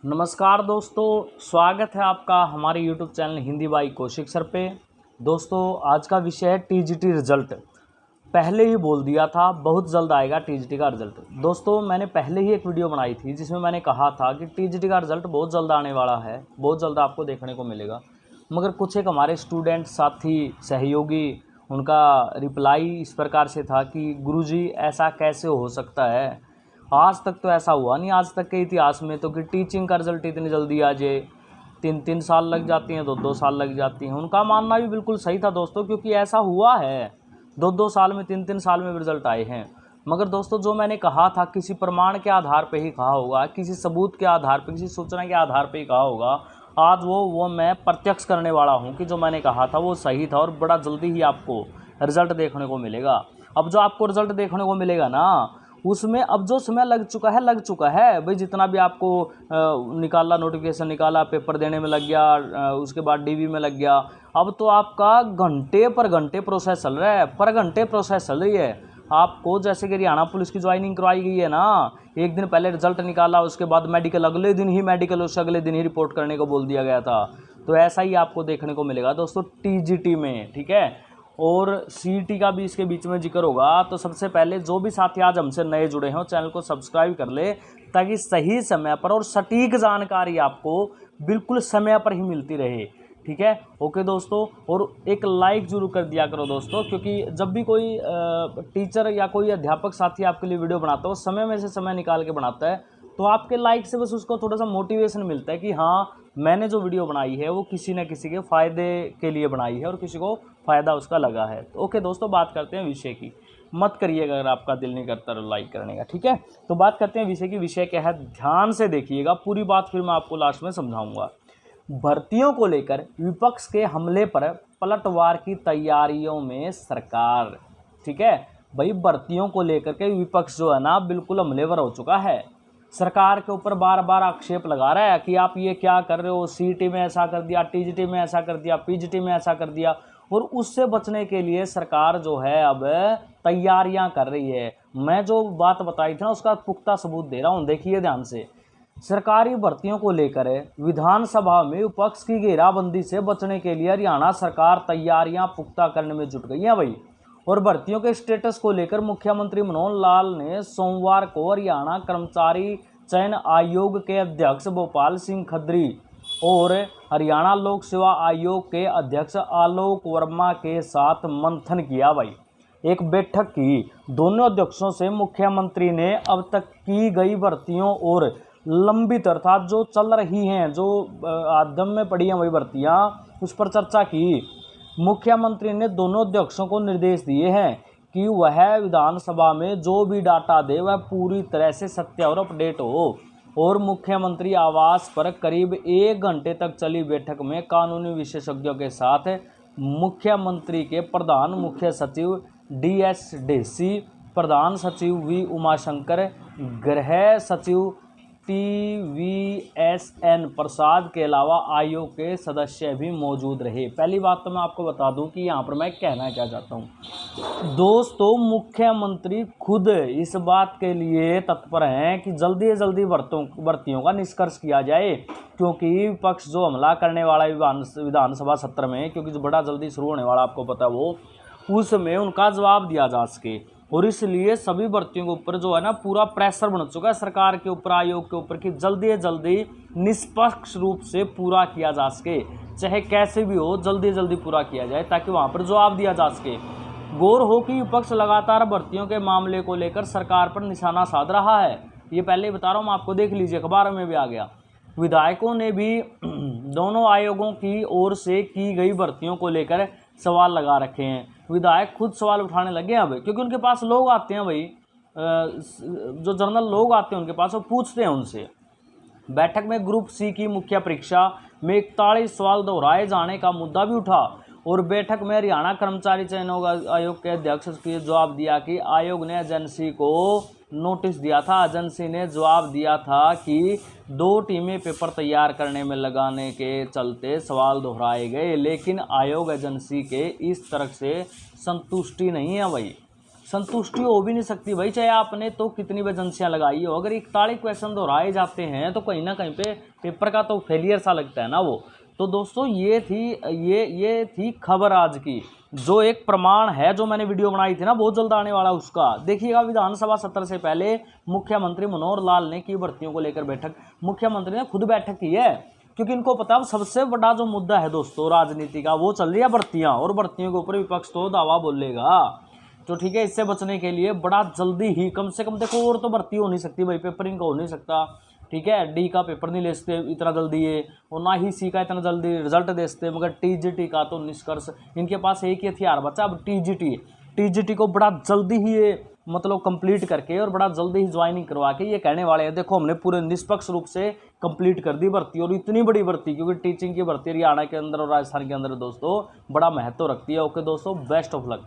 नमस्कार दोस्तों, स्वागत है आपका हमारे YouTube channel Hindi by Kaushik sir पे। दोस्तों, आज का विषय है टीजीटी रिजल्ट। पहले ही बोल दिया था बहुत जल्द आएगा टीजीटी का रिजल्ट। दोस्तों, मैंने पहले ही एक वीडियो बनाई थी जिसमें मैंने कहा था कि टीजीटी का रिजल्ट बहुत जल्द आने वाला है, बहुत जल्द आपको देखने को मिलेगा। मगर कुछ एक हमारे स्टूडेंट साथी सहयोगी उनका रिप्लाई इस प्रकार से था कि गुरुजी ऐसा कैसे हो सकता है, आज तक तो ऐसा हुआ नहीं, आज तक के इतिहास में तो कि टीचिंग का रिजल्ट इतनी जल्दी आ जाए। 3-3 साल लग जाती हैं, 2-2 साल लग जाती हैं। उनका मानना भी बिल्कुल सही था दोस्तों, क्योंकि ऐसा हुआ है 2-2 साल में, 3-3 साल में रिजल्ट आए हैं। मगर दोस्तों, जो मैंने कहा था किसी प्रमाण के आधार पर ही कहा होगा, किसी सबूत के आधार पर, किसी सूचना के आधार पर ही कहा होगा। आज वो मैं प्रत्यक्ष करने वाला हूँ कि जो मैंने कहा था वो सही था और बड़ा जल्दी ही आपको रिजल्ट देखने को मिलेगा। अब जो आपको रिजल्ट देखने को मिलेगा ना, उसमें अब जो समय लग चुका है भाई। जितना भी आपको निकाला, नोटिफिकेशन निकाला, पेपर देने में लग गया, उसके बाद डीवी में लग गया। अब तो आपका घंटे पर घंटे प्रोसेस चल रहा है, पर घंटे प्रोसेस चल रही है। आपको जैसे कि हरियाणा पुलिस की ज्वाइनिंग करवाई गई है ना, एक दिन पहले रिजल्ट निकाला, उसके बाद मेडिकल अगले दिन ही, मेडिकल उससे अगले दिन ही रिपोर्ट करने को बोल दिया गया था। तो ऐसा ही आपको देखने को मिलेगा दोस्तों टीजीटी में, ठीक है। और सीईटी का भी इसके बीच में जिक्र होगा। तो सबसे पहले जो भी साथी आज हमसे नए जुड़े हैं चैनल को सब्सक्राइब कर ले, ताकि सही समय पर और सटीक जानकारी आपको बिल्कुल समय पर ही मिलती रहे, ठीक है। ओके दोस्तों, और एक लाइक जरूर कर दिया करो दोस्तों, क्योंकि जब भी कोई टीचर या कोई अध्यापक साथी आपके लिए वीडियो बनाता है, वो समय में से समय निकाल के बनाता है, तो आपके लाइक से बस उसको थोड़ा सा मोटिवेशन मिलता है कि हाँ, मैंने जो वीडियो बनाई है वो किसी न किसी के फ़ायदे के लिए बनाई है और किसी को फ़ायदा उसका लगा है। तो ओके दोस्तों, बात करते हैं विषय की। मत करिएगा अगर आपका दिल नहीं करता लाइक करने का, ठीक है। तो बात करते हैं विषय की। विषय क्या है, ध्यान से देखिएगा पूरी बात, फिर मैं आपको लास्ट में समझाऊंगा। भर्तियों को लेकर विपक्ष के हमले पर पलटवार की तैयारियों में सरकार, ठीक है भाई। भर्तियों को लेकर के विपक्ष जो है ना, बिल्कुल हमलेवर हो चुका है। सरकार के ऊपर बार बार आक्षेप लगा रहा है कि आप ये क्या कर रहे हो, सीईटी में ऐसा कर दिया, टीजीटी में ऐसा कर दिया, पीजीटी में ऐसा कर दिया। और उससे बचने के लिए सरकार जो है अब तैयारियां कर रही है। मैं जो बात बताई थी ना, उसका पुख्ता सबूत दे रहा हूं, देखिए ध्यान से। सरकारी भर्तियों को लेकर विधानसभा में विपक्ष की घेराबंदी से बचने के लिए हरियाणा सरकार तैयारियां पुख्ता करने में जुट गई है भाई। और भर्तियों के स्टेटस को लेकर मुख्यमंत्री मनोहर लाल ने सोमवार को हरियाणा कर्मचारी चयन आयोग के अध्यक्ष भोपाल सिंह खत्री और हरियाणा लोक सेवा आयोग के अध्यक्ष आलोक वर्मा के साथ मंथन किया भाई। एक बैठक की। दोनों अध्यक्षों से मुख्यमंत्री ने अब तक की गई भर्तियों और लंबित अर्थात जो चल रही हैं, जो आदम में पड़ी हैं वही भर्तियां, उस पर चर्चा की। मुख्यमंत्री ने दोनों अध्यक्षों को निर्देश दिए हैं कि वह विधानसभा में जो भी डाटा दे वह पूरी तरह से सत्य और अपडेट हो। और मुख्यमंत्री आवास पर करीब 1 घंटे तक चली बैठक में कानूनी विशेषज्ञों के साथ मुख्यमंत्री के प्रधान मुख्य सचिव DS ढेसी, प्रधान सचिव V उमाशंकर, गृह सचिव TVSN प्रसाद के अलावा आयोग के सदस्य भी मौजूद रहे। पहली बात तो मैं आपको बता दूं कि यहाँ पर मैं कहना क्या चाहता हूँ दोस्तों, मुख्यमंत्री खुद इस बात के लिए तत्पर हैं कि जल्दी से जल्दी भर्तियों का निष्कर्ष किया जाए, क्योंकि विपक्ष जो हमला करने वाला विधानसभा सत्र में, क्योंकि जो बड़ा जल्दी शुरू होने वाला आपको पता है, वो उसमें उनका जवाब दिया जा सके। और इसलिए सभी भर्तियों के ऊपर जो है ना पूरा प्रेशर बन चुका है सरकार के ऊपर, आयोग के ऊपर, कि जल्दी से जल्दी निष्पक्ष रूप से पूरा किया जा सके, चाहे कैसे भी हो, जल्दी से जल्दी पूरा किया जाए ताकि वहां पर जवाब दिया जा सके। गौर हो कि विपक्ष लगातार भर्तियों के मामले को लेकर सरकार पर निशाना साध रहा है। ये पहले बता रहा हूँ मैं आपको, देख लीजिए, अखबार में भी आ गया। विधायकों ने भी दोनों आयोगों की ओर से की गई भर्तियों को लेकर सवाल लगा रखे हैं। विधायक खुद सवाल उठाने लगे हैं अब, क्योंकि उनके पास लोग आते हैं भाई, जो जर्नल लोग आते हैं उनके पास, वो पूछते हैं उनसे। बैठक में ग्रुप सी की मुख्य परीक्षा में 41 सवाल दोहराए जाने का मुद्दा भी उठा। और बैठक में हरियाणा कर्मचारी चयन आयोग के अध्यक्ष ने जवाब दिया कि आयोग ने एजेंसी को नोटिस दिया था। एजेंसी ने जवाब दिया था कि 2 टीमें पेपर तैयार करने में लगाने के चलते सवाल दोहराए गए, लेकिन आयोग एजेंसी के इस तरह से संतुष्टि नहीं है भाई। संतुष्टि हो भी नहीं सकती भाई, चाहे आपने तो कितनी भी एजेंसियाँ लगाई हो, अगर 41 क्वेश्चन दोहराए जाते हैं तो कहीं ना कहीं पे पेपर का तो फेलियर सा लगता है ना वो। तो दोस्तों ये थी खबर आज की, जो एक प्रमाण है, जो मैंने वीडियो बनाई थी ना बहुत जल्द आने वाला उसका। देखिएगा, विधानसभा सत्र से पहले मुख्यमंत्री मनोहर लाल ने की भर्तियों को लेकर बैठक। मुख्यमंत्री ने खुद बैठक की है, क्योंकि इनको पता है सबसे बड़ा जो मुद्दा है दोस्तों राजनीति का, वो चल रही है भर्तियां, और भर्तियों के ऊपर विपक्ष तो दावा बोलेगा। तो ठीक है, इससे बचने के लिए बड़ा जल्दी ही, कम से कम देखो, और तो भर्ती हो नहीं सकती भाई, पेपरिंग हो नहीं सकता, ठीक है, डी का पेपर नहीं ले सकते इतना जल्दी ये, और ना ही सी का इतना जल्दी रिजल्ट दे सकते, मगर टीजीटी का तो निष्कर्ष इनके पास एक ही हथियार बचा अब, टीजीटी को बड़ा जल्दी ही ये मतलब कंप्लीट करके और बड़ा जल्दी ही ज्वाइनिंग करवा के ये कहने वाले हैं, देखो हमने पूरे निष्पक्ष रूप से कंप्लीट कर दी भर्ती, और इतनी बड़ी भर्ती, क्योंकि टीचिंग की भर्ती हरियाणा के अंदर और राजस्थान के अंदर दोस्तों बड़ा महत्व रखती है। ओके दोस्तों, बेस्ट ऑफ लक।